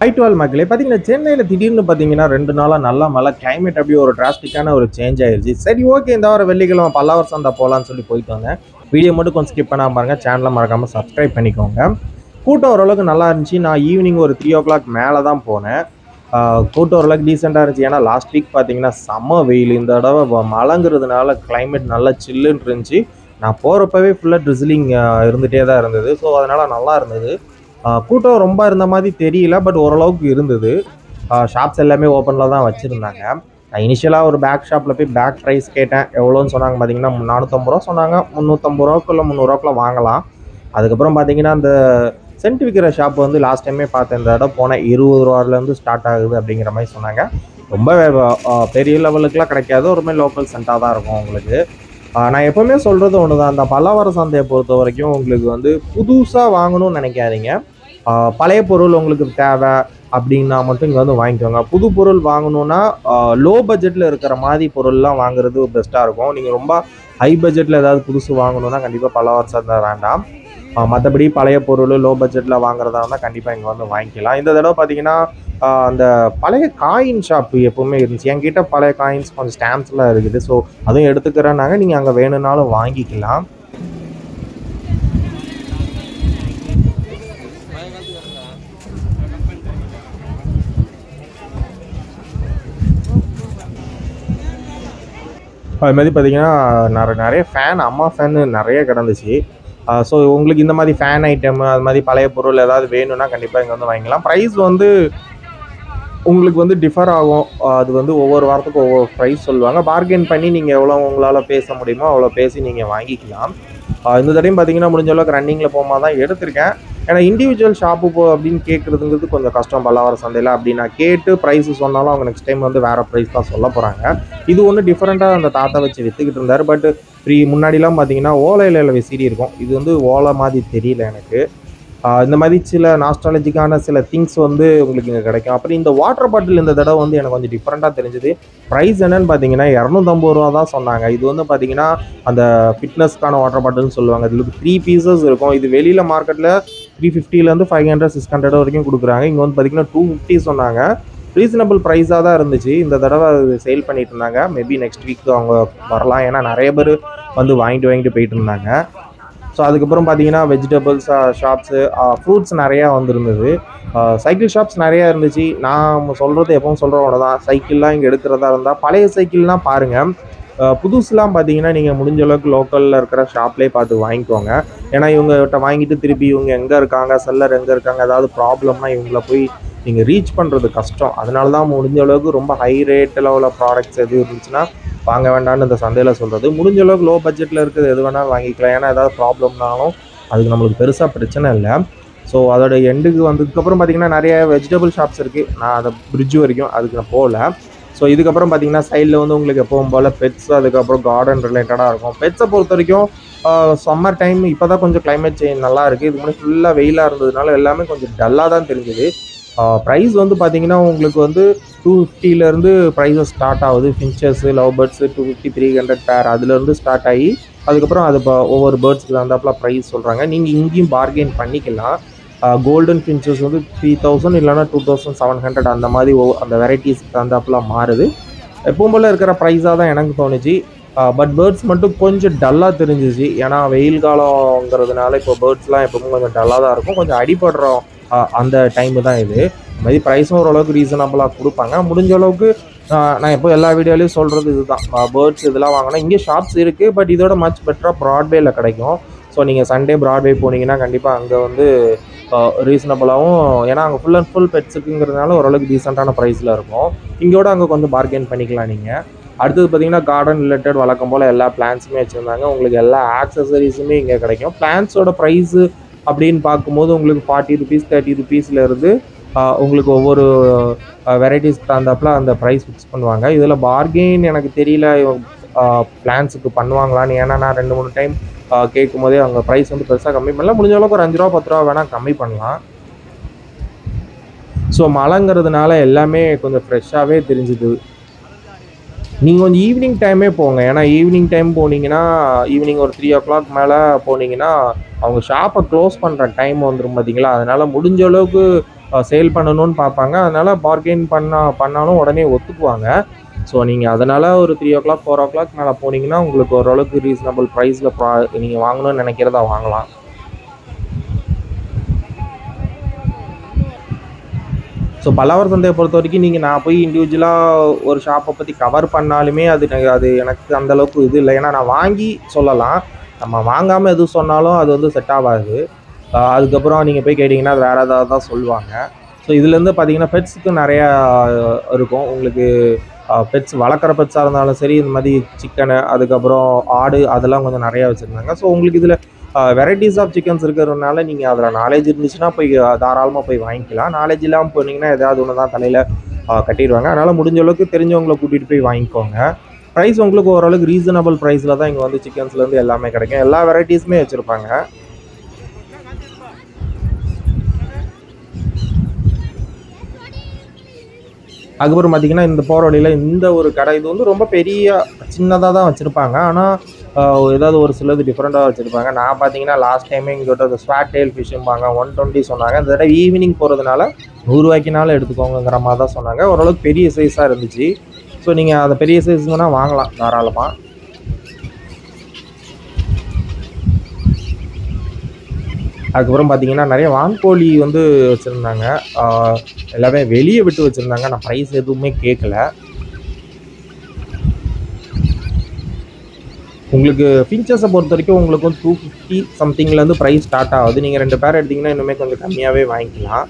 Height வால் மக்களே பார்த்தீங்கன்னா சென்னையில் திடீர்னு பார்த்தீங்கன்னா 2 நாளாக நல்லா மழை கிளைமேட் அப்படியே ஒரு டிராஸ்டிக்கான ஒரு சேஞ்ச் ஆயிருச்சு. சரி ஓகே இந்த வாரம் வெள்ளிக்கிழமை பல்லாவர் சந்தை போகலான்னு சொல்லி போயிட்டு வந்தேன். வீடியோ மட்டும் கொஞ்சம் ஸ்கிப் பண்ணாமல் பாருங்க, சேனலை மறக்காமல் சப்ஸ்கிரைப் பண்ணிக்கோங்க. கூட்டம் ஓரளவுக்கு நல்லா இருந்துச்சு. நான் ஈவினிங் ஒரு 3 o'clock மேலே தான் போனேன். கூட்டம் ஓரளவுக்கு டீசெண்டாக இருந்துச்சு. ஏன்னா லாஸ்ட் வீக் பார்த்தீங்கன்னா செம்ம வெயில், இந்த தடவை மழைங்கிறதுனால கிளைமேட் நல்லா சில்லுன்னு இருந்துச்சு. நான் போகிறப்பவே ஃபுல்லாக ட்ரிஸ்லிங் இருந்துகிட்டே தான் இருந்தது. ஸோ அதனால் நல்லா இருந்தது. கூட்டம் ரொம்ப இருந்த மாதிரி தெரியல, பட் ஓரளவுக்கு இருந்தது. ஷாப்ஸ் எல்லாமே ஓப்பனில் தான் வச்சுருந்தாங்க. நான் இனிஷியலாக ஒரு பேக் ஷாப்பில் போய் பேக் ப்ரைஸ் கேட்டேன். எவ்வளோன்னு சொன்னாங்க பார்த்தீங்கன்னா 450 ரூபா சொன்னாங்க. 350 ரூபாக்குள்ள 300 வாங்கலாம். அதுக்கப்புறம் பார்த்தீங்கன்னா அந்த சென்ட் விற்கிற ஷாப் வந்து லாஸ்ட் டைமே பார்த்தேன். இந்த இடம் போனேன் 20 ரூபாலேருந்து ஸ்டார்ட் ஆகுது அப்படிங்கிற மாதிரி சொன்னாங்க. ரொம்ப பெரிய லெவலுக்குலாம் கிடைக்காது, ஒரு மாதிரி லோக்கல் சென்ட்டாக தான் இருக்கும் உங்களுக்கு. நான் எப்போவுமே சொல்கிறது ஒன்று தான், அந்த பல்லாவர சந்தையை பொறுத்த வரைக்கும் உங்களுக்கு வந்து புதுசாக வாங்கணும்னு நினைக்காதீங்க. பழைய பொருள் உங்களுக்கு தேவை அப்படின்னா மட்டும் இங்கே வந்து வாங்கிக்கோங்க. புது பொருள் வாங்கணுன்னா லோ பட்ஜெட்டில் இருக்கிற மாதிரி பொருள்லாம் வாங்குறது பெஸ்ட்டாக இருக்கும். நீங்கள் ரொம்ப ஹை பட்ஜெட்டில் ஏதாவது புதுசு வாங்கணுன்னா கண்டிப்பாக பல்லாவர சந்தை வேண்டாம். மற்றபடி பழைய பொருள் லோ பட்ஜெட்டில் வாங்குறதா இருந்தால் கண்டிப்பாக இங்கே வந்து வாங்கிக்கலாம். இந்த தடவை பார்த்தீங்கன்னா அந்த பழைய காயின் ஷாப்பு எப்போவுமே இருந்துச்சு. என்கிட்ட பழைய காயின்ஸ் கொஞ்சம் ஸ்டாம்ப்ஸ்லாம் இருக்குது. ஸோ அதுவும் எடுத்துக்கிறேன்னாங்க, நீங்கள் அங்கே வேணும்னாலும் வாங்கிக்கலாம். அது மாதிரி பார்த்தீங்கன்னா நிறைய ஃபேன், அம்மா ஃபேனு நிறைய கிடந்துச்சு. ஸோ உங்களுக்கு இந்த மாதிரி ஃபேன் ஐட்டம் அது மாதிரி பழைய பொருள் ஏதாவது வேணும்னா கண்டிப்பாக இங்கே வந்து வாங்கிக்கலாம். ப்ரைஸ் வந்து உங்களுக்கு வந்து டிஃபர் ஆகும். அது வந்து ஒவ்வொரு வாரத்துக்கும் ஒவ்வொரு ப்ரைஸ் சொல்லுவாங்க. பார்கெயின் பண்ணி நீங்கள் எவ்வளோ உங்களால் பேச முடியுமோ அவ்வளோ பேசி நீங்கள் வாங்கிக்கலாம். இந்த தடையும் பார்த்தீங்கன்னா முடிஞ்ச அளவுக்கு ரன்னிங்கில் போகும்போது தான் எடுத்திருக்கேன். ஏன்னா இண்டிவிஜுவல் ஷாப்பு அப்படின்னு கேட்குறதுங்கிறது கொஞ்சம் கஷ்டம் பல்லாவர சந்தையில். அப்படி நான் கேட்டு ப்ரைஸு சொன்னாலும் அவங்க நெக்ஸ்ட் டைம் வந்து வேறு ப்ரைஸ் தான் சொல்ல போகிறாங்க. இது ஒன்று டிஃப்ரெண்ட்டாக அந்த தாத்தா வச்சு விற்றுக்கிட்டு இருந்தார். பட் முன்னாடிலாம் பார்த்தீங்கன்னா ஓலையில் விசிறி இருக்கும். இது வந்து ஓலை மாதிரி தெரியல எனக்கு. இந்த மாதிரி சில நாஸ்டாலஜிக்கான சில திங்ஸ் வந்து உங்களுக்கு இங்கே கிடைக்கும். அப்புறம் இந்த வாட்டர் பாட்டில் இந்த தடவை வந்து எனக்கு கொஞ்சம் டிஃப்ரெண்ட்டாக தெரிஞ்சுது. ப்ரைஸ் என்னன்னு பார்த்தீங்கன்னா 250 ரூபா தான் சொன்னாங்க. இது வந்து பார்த்தீங்கன்னா அந்த ஃபிட்னஸ்க்கான வாட்டர் பாட்டில்னு சொல்லுவாங்க. இதில் 3 பீசஸ் இருக்கும். இது வெளியில் மார்க்கெட்டில் 350லேருந்து 500 600 வரைக்கும் கொடுக்குறாங்க. இங்கே வந்து பார்த்தீங்கன்னா 250 சொன்னாங்க. ரீசனபிள் ப்ரைஸாக தான் இருந்துச்சு. இந்த தடவை அது சேல் பண்ணிட்டு இருந்தாங்க. மேபி நெக்ஸ்ட் வீக் அவங்க வரலாம். ஏன்னா நிறைய பேர் வந்து வாங்கிட்டு போயிட்டு இருந்தாங்க. ஸோ அதுக்கப்புறம் பார்த்தீங்கன்னா வெஜிடபிள்ஸ் ஷாப்ஸு, ஃப்ரூட்ஸ் நிறையா வந்துருந்தது. சைக்கிள் ஷாப்ஸ் நிறையா இருந்துச்சு. நான் சொல்கிறது எப்பவும் சொல்கிற ஒன்று தான், சைக்கிள்லாம் இங்கே எடுக்கிறதா இருந்தால் பழைய சைக்கிள்லாம் பாருங்கள். புதுசுலாம் பார்த்தீங்கன்னா நீங்கள் முடிஞ்ச அளவுக்கு லோக்கலில் இருக்கிற ஷாப்லேயே பார்த்து வாங்கிக்கோங்க. ஏன்னா இவங்ககிட்ட வாங்கிட்டு திருப்பி இவங்க எங்கே இருக்காங்க, செல்லர் எங்கே இருக்காங்க, ஏதாவது ப்ராப்ளம்னா இவங்கள போய் நீங்கள் ரீச் பண்ணுறது கஷ்டம். அதனால தான் முடிஞ்ச அளவுக்கு ரொம்ப ஹை ரேட்டில் உள்ள ப்ராடக்ட்ஸ் எதுவும் இருந்துச்சுன்னா வாங்க வேண்டாம்னு இந்த சந்தையில் சொல்கிறது. முடிஞ்ச அளவுக்கு லோ பட்ஜெட்டில் இருக்கிறது எது வேணாலும் வாங்கிக்கலாம். ஏன்னா ஏதாவது ப்ராப்ளம்னாலும் அதுக்கு நம்மளுக்கு பெருசாக பிரச்சனை இல்லை. ஸோ அதோட எண்டுக்கு வந்ததுக்கப்புறம் பார்த்திங்கன்னா நிறைய வெஜிடபிள் ஷாப்ஸ் இருக்குது. நான் அந்த பிரிட்ஜ் வரைக்கும் அதுக்கு நான் போகல. ஸோ இதுக்கப்புறம் பார்த்திங்கன்னா சைடில் வந்து உங்களுக்கு எப்பவும் போல் பெட்ஸ், அதுக்கப்புறம் கார்டன் ரிலேட்டடாக இருக்கும். பெட்ஸை பொறுத்த வரைக்கும் சம்மர் டைம் இப்போ தான் கொஞ்சம் கிளைமேட் சேஞ்ச் நல்லா இருக்குது. இதுக்கு முன்னாடி ஃபுல்லாக வெயிலாக இருந்ததுனால எல்லாமே கொஞ்சம் டல்லாக தான் தெரிஞ்சுது. ப்ரைஸ் வந்து பார்த்தீங்கன்னா உங்களுக்கு வந்து 250லேருந்து ப்ரைஸஸ் ஸ்டார்ட் ஆகுது. ஃபின்ச்சஸ்ஸு, லவ் பேர்ட்ஸு 250 300 பேர் அதுலேருந்து ஸ்டார்ட் ஆகி அதுக்கப்புறம் அது ஒவ்வொரு பேர்ட்ஸுக்கு தகுந்தாப்புல ப்ரைஸ் சொல்கிறாங்க. நீங்கள் இங்கேயும் பார்கெயின் பண்ணிக்கலாம். கோல்டன் ஃபின்ச்சஸ் வந்து 3000 இல்லைனா 2700 அந்த மாதிரி அந்த வெரைட்டிஸ்க்கு தகுந்தாப்புல மாறுது. எப்பவும் போல் இருக்கிற ப்ரைஸாக தான் எனக்கு தோணுச்சு. பட் பேர்ட்ஸ் மட்டும் கொஞ்சம் டல்லாக தெரிஞ்சிச்சு. ஏன்னா வெயில் காலங்கிறதுனால இப்போ பேர்ட்ஸ்லாம் எப்பவும் கொஞ்சம் டல்லாக தான் இருக்கும். கொஞ்சம் அடிபடுறோம் அந்த டைமு தான் இது. இந்த மாதிரி ப்ரைஸும் ஓரளவுக்கு ரீசனபிளாக கொடுப்பாங்க. முடிஞ்ச அளவுக்கு நான் எப்போ எல்லா வீடியோலையும் சொல்கிறது இதுதான், பேர்ட்ஸ் இதெல்லாம் வாங்கினா இங்கே ஷாப்ஸ் இருக்குது. பட் இதோட மச் பெட்டராக ப்ராட்வேயில் கிடைக்கும். ஸோ நீங்கள் சண்டே ப்ராட்வே போனீங்கன்னா கண்டிப்பாக அங்கே வந்து ரீசனபிளாகவும், ஏன்னா அங்கே ஃபுல் அண்ட் ஃபுல் பெட்ஸுக்குங்கிறதுனால ஓரளவுக்கு டீசெண்டான ப்ரைஸில் இருக்கும். இங்கோட அங்கே கொஞ்சம் பார்கெயின் பண்ணிக்கலாம் நீங்கள். அடுத்தது பார்த்தீங்கன்னா கார்டன் ரிலேட்டட் வழக்கம் போல் எல்லா பிளான்ஸுமே வச்சுருந்தாங்க. உங்களுக்கு எல்லா ஆக்சசரிஸுமே இங்கே கிடைக்கும். பிளான்ஸோட ப்ரைஸு அப்படின்னு பார்க்கும்போது உங்களுக்கு 40 rupees 30 rupeesலேருந்து உங்களுக்கு ஒவ்வொரு வெரைட்டிஸ்க்கு தகுந்தாப்புல அந்த ப்ரைஸ் ஃபிக்ஸ் பண்ணுவாங்க. இதில் பார்கெயின் எனக்கு தெரியல பிளான்ஸுக்கு பண்ணுவாங்களான்னு. ஏன்னா நான் 2-3 டைம் கேட்கும் போதே அவங்க ப்ரைஸ் வந்து பெருசாக கம்மி பண்ணல. முடிஞ்ச அளவுக்கு ஒரு 5 ரூபா 10 ரூபா வேணால் கம்மி பண்ணலாம். ஸோ மழைங்கிறதுனால எல்லாமே கொஞ்சம் ஃப்ரெஷ்ஷாகவே தெரிஞ்சுது. நீங்கள் கொஞ்சம் ஈவினிங் டைமே போங்க. ஏன்னா ஈவினிங் டைம் போனீங்கன்னா ஈவினிங் ஒரு 3 o'clock மேலே போனீங்கன்னா அவங்க ஷாப்பை க்ளோஸ் பண்ணுற டைம் வந்துடும் பார்த்தீங்களா. அதனால் முடிஞ்ச அளவுக்கு சேல் பண்ணணும்னு பார்ப்பாங்க. அதனால் பார்கெயின் பண்ணாலும் உடனே ஒத்துக்குவாங்க. ஸோ நீங்கள் அதனால் ஒரு 3 o'clock 4 o'clock மேலே போனீங்கன்னா உங்களுக்கு ஓரளவுக்கு ரீசனபிள் ப்ரைஸில் நீங்கள் வாங்கணும்னு நினைக்கிறதா வாங்கலாம். ஸோ பல்லாவரம் சந்தையை பொறுத்த வரைக்கும் நான் போய் இண்டிவிஜுவலாக ஒரு ஷாப்பை பற்றி கவர் பண்ணாலுமே அது எனக்கு அந்தளவுக்கு இது இல்லை. ஏன்னா நான் வாங்கி சொல்லலாம், நம்ம வாங்காமல் எதுவும் சொன்னாலும் அது செட் ஆகாது. அதுக்கப்புறம் நீங்கள் போய் கேட்டிங்கன்னா அது வேறு ஏதாவது தான் சொல்லுவாங்க. ஸோ இதுலேருந்து பார்த்தீங்கன்னா பெட்ஸுக்கு நிறையா இருக்கும். உங்களுக்கு பெட்ஸ் வளர்க்குற பெட்ஸாக இருந்தாலும் சரி, இந்த மாதிரி சிக்கனு, அதுக்கப்புறம் ஆடு, அதெல்லாம் கொஞ்சம் நிறையா வச்சுருந்தாங்க. ஸோ உங்களுக்கு இதில் வெரைட்டிஸ் ஆஃப் சிக்கன்ஸ் இருக்கிறதுனால நீங்கள் அதில் நாலேஜ் இருந்துச்சுன்னா போய் தாராளமாக போய் வாங்கிக்கலாம். நாலேஜ் இல்லாமல் போனீங்கன்னா ஏதாவது ஒன்று தான் தலையில் கட்டிடுவாங்க. அதனால் முடிஞ்ச அளவுக்கு தெரிஞ்சவங்களை கூட்டிகிட்டு போய் வாங்கிக்கோங்க. ப்ரைஸ் உங்களுக்கு ஓரளவுக்கு ரீசனபிள் ப்ரைஸில் தான் இங்கே சிக்கன்ஸ்லேருந்து எல்லாமே கிடைக்கும். எல்லா வெரைட்டிஸுமே வச்சுருப்பாங்க. அதுக்கப்புறம் பார்த்தீங்கன்னா இந்த போகிற வழியில் இந்த ஒரு கடை இது ரொம்ப பெரிய சின்னதாக தான் வச்சுருப்பாங்க. ஆனால் ஏதாவது ஒரு சிலது டிஃப்ரெண்ட்டாக வச்சுருப்பாங்க. நான் பார்த்தீங்கன்னா லாஸ்ட் டைமே இங்கே ஸ்வாட் டெயில் ஃபிஷ்ஷும்பாங்க 120 சொன்னாங்க. இந்த தடவை ஈவினிங் போகிறதுனால 100 ரூபாய்க்குனாலும் எடுத்துக்கோங்கிற மாதிரி தான் சொன்னாங்க. ஓரளவுக்கு பெரிய சைஸாக இருந்துச்சு. ஸோ நீங்கள் அந்த பெரிய சைஸ்னா வாங்கலாம் தாராளமாக. அதுக்கப்புறம் பார்த்தீங்கன்னா நிறைய வான்கோழி வச்சுருந்தாங்க. எல்லாமே வெளியே விட்டு வச்சுருந்தாங்க. நான் ப்ரைஸ் எதுவுமே கேட்கல. உங்களுக்கு ஃபின்ச்சஸை பொறுத்த வரைக்கும் உங்களுக்கு 250 சம்திங்லேருந்து ப்ரைஸ் ஸ்டார்ட் ஆகுது. நீங்கள் 2 பேர் எடுத்திங்கன்னா இன்னுமே கொஞ்சம் கம்மியாகவே வாங்கிக்கலாம்.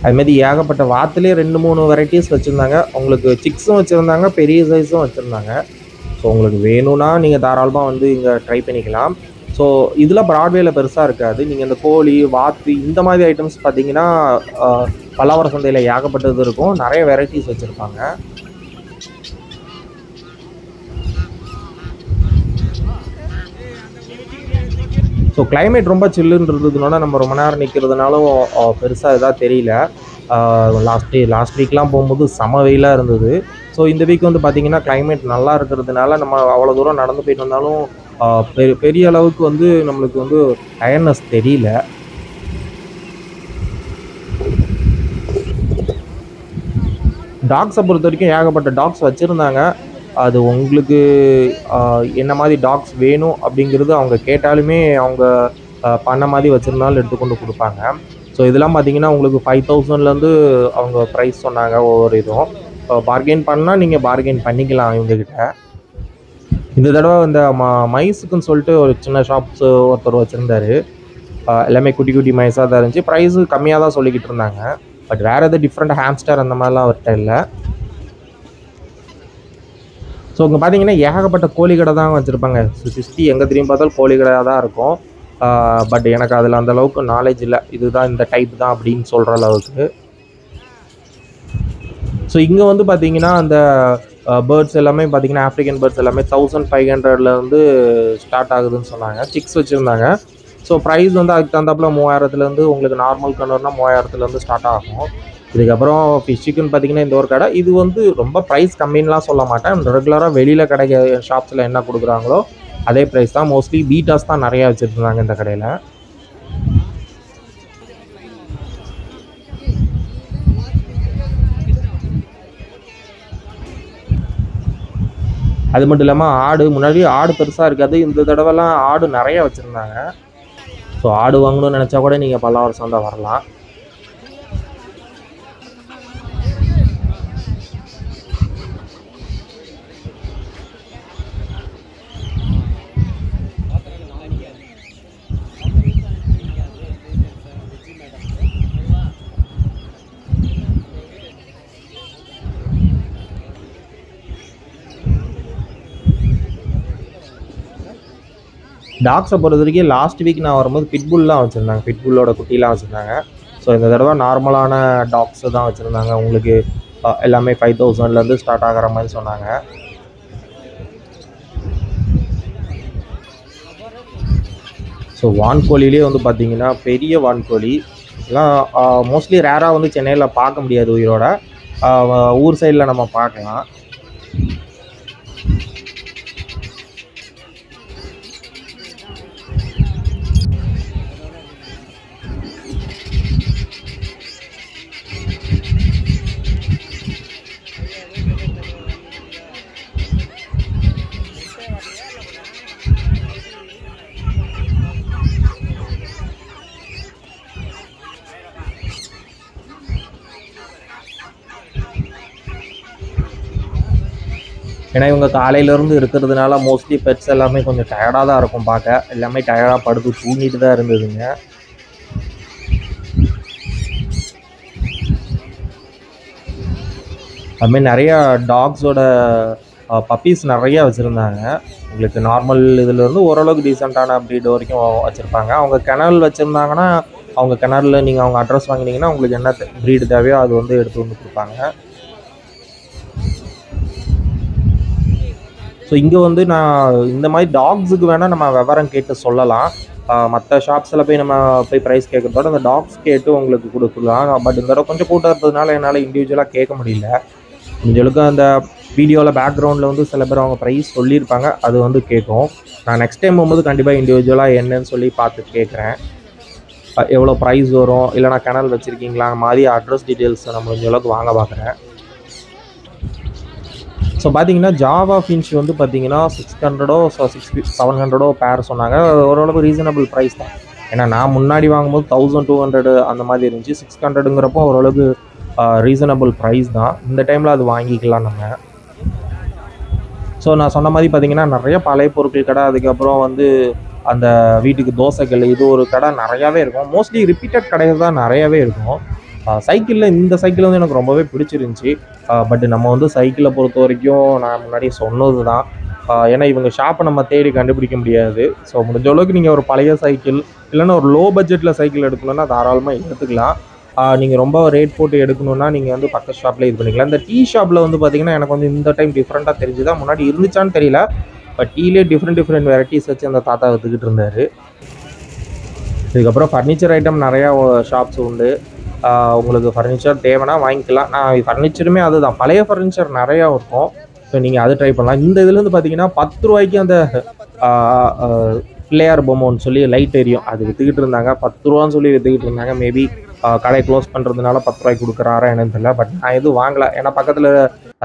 அதுமாரி ஏகப்பட்ட வாத்துலேயே 2-3 வெரைட்டிஸ் வச்சுருந்தாங்க. உங்களுக்கு சிக்ஸும் வச்சுருந்தாங்க, பெரிய சைஸும் வச்சுருந்தாங்க. ஸோ உங்களுக்கு வேணும்னா நீங்கள் தாராளமாக இங்கே ட்ரை பண்ணிக்கலாம். ஸோ இதில் ப்ராட்வேல பெருசாக இருக்காது. நீங்கள் இந்த கோழி, வாத்து இந்த மாதிரி ஐட்டம்ஸ் பார்த்தீங்கன்னா பல்லாவரம் சந்தையில் ஏகப்பட்டது இருக்கும். நிறைய வெரைட்டிஸ் வச்சுருப்பாங்க. ஸோ கிளைமேட் ரொம்ப சில்லுன்னு இருந்ததுனால நம்ம ரொம்ப நேரம் நிற்கிறதுனாலும் பெருசாக இதாக தெரியல. லாஸ்ட் வீக்லாம் போகும்போது செம வெயிலாக இருந்தது. ஸோ இந்த வீக் பார்த்தீங்கன்னா கிளைமேட் நல்லா இருக்கிறதுனால நம்ம அவ்வளோ தூரம் நடந்து போயிட்டு வந்தாலும் பெரிய அளவுக்கு நம்மளுக்கு டயர்னஸ் தெரியல. டாக்ஸை பொறுத்த வரைக்கும் ஏகப்பட்ட டாக்ஸ் வச்சுருந்தாங்க. அது உங்களுக்கு என்ன மாதிரி டாக்ஸ் வேணும் அப்படிங்கிறது அவங்க கேட்டாலுமே அவங்க பண்ண மாதிரி வச்சுருந்தாலும் எடுத்துக்கொண்டு கொடுப்பாங்க. ஸோ இதெல்லாம் பார்த்தீங்கன்னா உங்களுக்கு 5000லேருந்து அவங்க ப்ரைஸ் சொன்னாங்க. ஒவ்வொரு இதுவும் பார்கெயின் பண்ணால் நீங்கள் பார்கெயின் பண்ணிக்கலாம் இவங்ககிட்ட. இந்த தடவை இந்த மைஸுக்குன்னு சொல்லிட்டு ஒரு சின்ன ஷாப்ஸ் ஒருத்தர் வச்சுருந்தாரு. எல்லாமே குட்டி குட்டி மைஸாக தான் இருந்துச்சு. ப்ரைஸு கம்மியாக தான் சொல்லிக்கிட்டு இருந்தாங்க. பட் வேறு எதாவது டிஃப்ரெண்ட் ஹாம்ஸ்டர் அந்த மாதிரிலாம் அவர்கிட்ட இல்லை. ஸோ இங்கே பார்த்தீங்கன்னா ஏகப்பட்ட கோழி கடை தான் வச்சுருப்பாங்க. சுற்றி எங்கே திரும்பி பார்த்தாலும் கோழி கடையாக தான் இருக்கும். பட் எனக்கு அதில் அந்தளவுக்கு நாலேஜ் இல்லை, இதுதான் இந்த டைப் தான் அப்படின்னு சொல்கிற அளவுக்கு. ஸோ இங்கே பார்த்தீங்கன்னா அந்த பேர்ட்ஸ் எல்லாமே பார்த்தீங்கன்னா ஆஃப்ரிக்கன் பேர்ட்ஸ் எல்லாமே 1500லேருந்து ஸ்டார்ட் ஆகுதுன்னு சொன்னாங்க. சிக்ஸ் வச்சுருந்தாங்க. ஸோ ப்ரைஸ் அதுக்கு தகுந்தாப்புல 3000லேருந்து உங்களுக்கு நார்மல் கண்ணூர்னா 3000லேருந்து ஸ்டார்ட் ஆகும். இதுக்கப்புறம் ஃபிஷ்ஷுக்குன்னு பார்த்தீங்கன்னா இந்த ஒரு கடை இது ரொம்ப ப்ரைஸ் கம்மின்லாம் சொல்ல மாட்டேன். ரெகுலராக வெளியில் கிடைக்க ஷாப்ஸில் என்ன கொடுக்குறாங்களோ அதே ப்ரைஸ் தான். மோஸ்ட்லி பீட்டாஸ் தான் நிறையா வச்சுருந்தாங்க இந்த கடையில். அது மட்டும் இல்லாமல் ஆடு, முன்னாடி ஆடு பெருசாக இருக்காது. இந்த தடவைலாம் ஆடு நிறைய வச்சுருந்தாங்க. ஸோ ஆடு வாங்கணும்னு நினச்சா கூட நீங்கள் பல்லாவரம் சந்தை வரலாம். டாக்ஸை பொறுத்த வரைக்கும் லாஸ்ட் வீக் நான் வரும்போது பிட்புல்லாம் வச்சுருந்தாங்க. பிட்புல்லோட குட்டிலாம் வச்சுருந்தாங்க. ஸோ இந்த தடவை நார்மலான டாக்ஸு தான் வச்சுருந்தாங்க. உங்களுக்கு எல்லாமே 5000லேருந்து ஸ்டார்ட் ஆகிற மாதிரி சொன்னாங்க. ஸோ வான்கோழிலே பார்த்தீங்கன்னா பெரிய வான்கோழி எல்லாம் மோஸ்ட்லி ரேராக சென்னையில் பார்க்க முடியாது உயிரோட. ஊர் சைடில் நம்ம பார்க்கலாம். ஏன்னா இவங்க காலையிலேருந்து இருக்கிறதுனால மோஸ்ட்லி பெட்ஸ் எல்லாமே கொஞ்சம் டயர்டாக தான் இருக்கும் பார்க்க. எல்லாமே டயர்டாக படுத்து தூங்கிட்டு தான் இருந்ததுங்க. அதுமாதிரி நிறையா டாக்ஸோட பப்பீஸ் நிறையா வச்சுருந்தாங்க. உங்களுக்கு நார்மல் இதிலேருந்து ஓரளவுக்கு டீசெண்டான ப்ரீட் வரைக்கும் வச்சுருப்பாங்க. அவங்க கிணல் வச்சுருந்தாங்கன்னா அவங்க கிணறுல நீங்கள் அவங்க அட்ரஸ் வாங்கினீங்கன்னா உங்களுக்கு என்ன ப்ரீடு தேவையோ அது வந்து எடுத்து வந்து கொடுப்பாங்க. ஸோ இங்கே வந்து நான் இந்த மாதிரி டாக்ஸுக்கு வேணால் நம்ம விவரம் கேட்டு சொல்லலாம். மற்ற ஷாப்ஸில் போய் நம்ம போய் ப்ரைஸ் கேட்குறதோட அந்த டாக்ஸ் கேட்டு உங்களுக்கு கொடுக்கலாம். பட் இந்த தடவை கொஞ்சம் கூட்டம் இருந்ததுனால என்னால் இண்டிவிஜுவலாக கேட்க முடியல. முடிஞ்சளவுக்கு அந்த வீடியோவில் பேக்ரவுண்டில் வந்து சில பேர் அவங்க ப்ரைஸ் சொல்லியிருப்பாங்க, அது வந்து கேட்கும். நான் நெக்ஸ்ட் டைம் போகும்போது கண்டிப்பாக இண்டிவிஜுவலாக என்னன்னு சொல்லி பார்த்து கேட்குறேன். எவ்வளோ ப்ரைஸ் வரும், இல்லைனா கிணல் வச்சுருக்கீங்களா, மாதிரி அட்ரஸ் டீட்டெயில்ஸ் நான் முடிஞ்சளவுக்கு வாங்க பார்க்குறேன். ஸோ பார்த்தீங்கன்னா ஜாவா ஃபின்ச் வந்து பார்த்தீங்கன்னா 600 700 பேர் சொன்னாங்க. ஓரளவுக்கு ரீசனபிள் ப்ரைஸ் தான். ஏன்னா நான் முன்னாடி வாங்கும்போது 1200 அந்த மாதிரி இருந்துச்சு. 600ங்கிறப்போ ஓரளவுக்கு ரீசனபிள் ப்ரைஸ் தான். இந்த டைமில் அது வாங்கிக்கலாம் நம்ம. ஸோ நான் சொன்ன மாதிரி பார்த்தீங்கன்னா நிறைய பழைய பொருட்கள் கடை, அதுக்கப்புறம் வந்து அந்த வீட்டுக்கு தோசைகள், இது ஒரு கடை நிறையாவே இருக்கும். மோஸ்ட்லி ரிப்பீட்டட் கடைகள் தான் நிறையாவே இருக்கும். சைக்கிளில் இந்த சைக்கிள் வந்து எனக்கு ரொம்பவே பிடிச்சிருந்துச்சி. பட் நம்ம வந்து சைக்கிளை பொறுத்த வரைக்கும் நான் முன்னாடி சொன்னது தான். ஏன்னா இவங்க ஷாப்பை நம்ம தேடி கண்டுபிடிக்க முடியாது. ஸோ முடிஞ்ச அளவுக்கு நீங்கள் ஒரு பழைய சைக்கிள் இல்லைன்னா ஒரு லோ பட்ஜெட்டில் சைக்கிள் எடுக்கணுன்னா தாராளமாக எடுத்துக்கலாம். நீங்கள் ரொம்ப ரேட் போட்டு எடுக்கணுன்னா நீங்கள் வந்து பக்க ஷாப்பில் இது பண்ணிக்கலாம். இந்த டீ ஷாப்பில் வந்து பார்த்திங்கன்னா எனக்கு வந்து இந்த டைம் டிஃப்ரெண்ட்டாக தெரிஞ்சுதான். முன்னாடி இருந்துச்சான்னு தெரியல, பட் டீலே டிஃப்ரெண்ட் வெரைட்டிஸ் வச்சு அந்த தாத்தா விற்றுக்கிட்டு இருந்தார். இதுக்கப்புறம் ஃபர்னிச்சர் ஐட்டம் நிறையா ஷாப்ஸ் உண்டு. உங்களுக்கு ஃபர்னிச்சர் தேவைன்னா வாங்கிக்கலாம். நான் ஃபர்னிச்சருமே அதுதான், பழைய ஃபர்னிச்சர் நிறையா இருக்கும். ஸோ நீங்கள் அது ட்ரை பண்ணலாம். இந்த இதுலேருந்து பார்த்தீங்கன்னா 10 ரூபாய்க்கு அந்த பிள்ளையார் பொம்மைன்னு சொல்லி லைட் எரியும், அது விற்றுக்கிட்டு இருந்தாங்க. 10 ரூபான்னு சொல்லி விற்றுக்கிட்டு இருந்தாங்க. மேபி கடை க்ளோஸ் பண்ணுறதுனால 10 ரூபாய்க்கு கொடுக்குறாரா என்னன்னு தெரியல. பட் நான் எதுவும் வாங்கலை, ஏன்னா பக்கத்தில்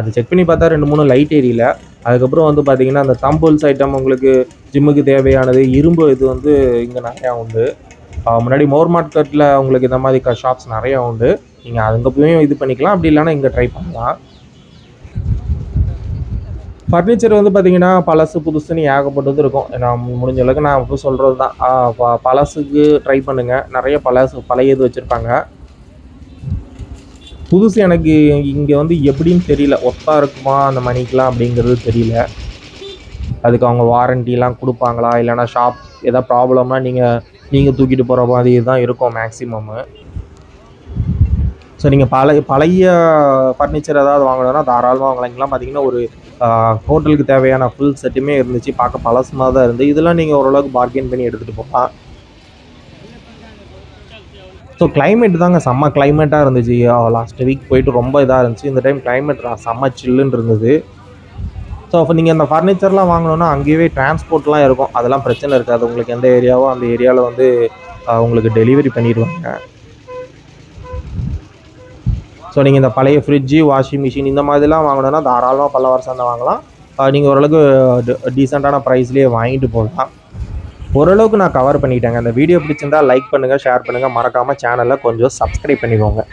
அது செக் பண்ணி பார்த்தா 2-3 லைட் எரியல. அதுக்கப்புறம் வந்து பார்த்திங்கன்னா அந்த தம்புல்ஸ் ஐட்டம், உங்களுக்கு ஜிம்முக்கு தேவையானது, இரும்பு இது வந்து இங்கே நிறையா உண்டு. முன்னாடி மோர் மார்க்கெட்டில் உங்களுக்கு இந்த மாதிரி ஷாப்ஸ் நிறையா உண்டு. நீங்கள் அங்கே போய் இது பண்ணிக்கலாம், அப்படி இல்லைன்னா இங்கே ட்ரை பண்ணலாம். ஃபர்னிச்சர் வந்து பார்த்திங்கன்னா பழசு புதுசுன்னு ஏகப்பட்டது இருக்கும். நான் முடிஞ்ச அளவுக்கு நான் இப்போ சொல்கிறது தான், பழசுக்கு ட்ரை பண்ணுங்கள். நிறைய பழைய இது வச்சுருப்பாங்க. புதுசு எனக்கு இங்கே வந்து எப்படின்னு தெரியல, ஒர்த்தாக இருக்குமா அந்த மணிக்கெலாம் அப்படிங்கிறது தெரியல. அதுக்கு அவங்க வாரண்டிலாம் கொடுப்பாங்களா, இல்லைனா ஷாப் எதாவது ப்ராப்ளம்னா நீங்கள் தூக்கிட்டு போகிற மாதிரி தான் இருக்கும் மேக்ஸிமம்மு. ஸோ நீங்கள் பழைய ஃபர்னிச்சர் ஏதாவது வாங்கணுன்னா தாராளமாக வாங்கலாம். இங்கெல்லாம் பார்த்தீங்கன்னா ஒரு ஹோட்டலுக்கு தேவையான ஃபுல் செட்டுமே இருந்துச்சு. பார்க்க பழசுமாக தான் இருந்து, இதெல்லாம் நீங்கள் ஓரளவுக்கு பார்கெயின் பண்ணி எடுத்துகிட்டு போகலாம். ஸோ கிளைமேட் தாங்க செம்ம கிளைமேட்டாக இருந்துச்சு. லாஸ்ட் வீக் போயிட்டு ரொம்ப இதாக இருந்துச்சு. இந்த டைம் கிளைமேட் செம்ம சில்லுன்னு இருந்தது. ஸோ அப்போ நீங்கள் அந்த ஃபர்னிச்சர்லாம் வாங்கணுன்னா அங்கேயே டிரான்ஸ்போர்ட்லாம் இருக்கும், அதெல்லாம் பிரச்சனை இருக்காது. உங்களுக்கு எந்த ஏரியாவோ அந்த ஏரியாவில் வந்து உங்களுக்கு டெலிவரி பண்ணிடுவாங்க. ஸோ நீங்கள் இந்த பழைய ஃப்ரிட்ஜு, வாஷிங் மிஷின் இந்த மாதிரிலாம் வாங்கணுன்னா தாராளமாக பல்லவரசம் தான் வாங்கலாம். நீங்கள் ஓரளவுக்கு டீசெண்டான ப்ரைஸ்லேயே வாங்கிட்டு போகலாம். ஓரளவுக்கு நான் கவர் பண்ணிட்டேங்க. இந்த வீடியோ பிடிச்சிருந்தால் லைக் பண்ணுங்கள், ஷேர் பண்ணுங்கள், மறக்காமல் சேனலை கொஞ்சம் சப்ஸ்கிரைப் பண்ணிக்கோங்க.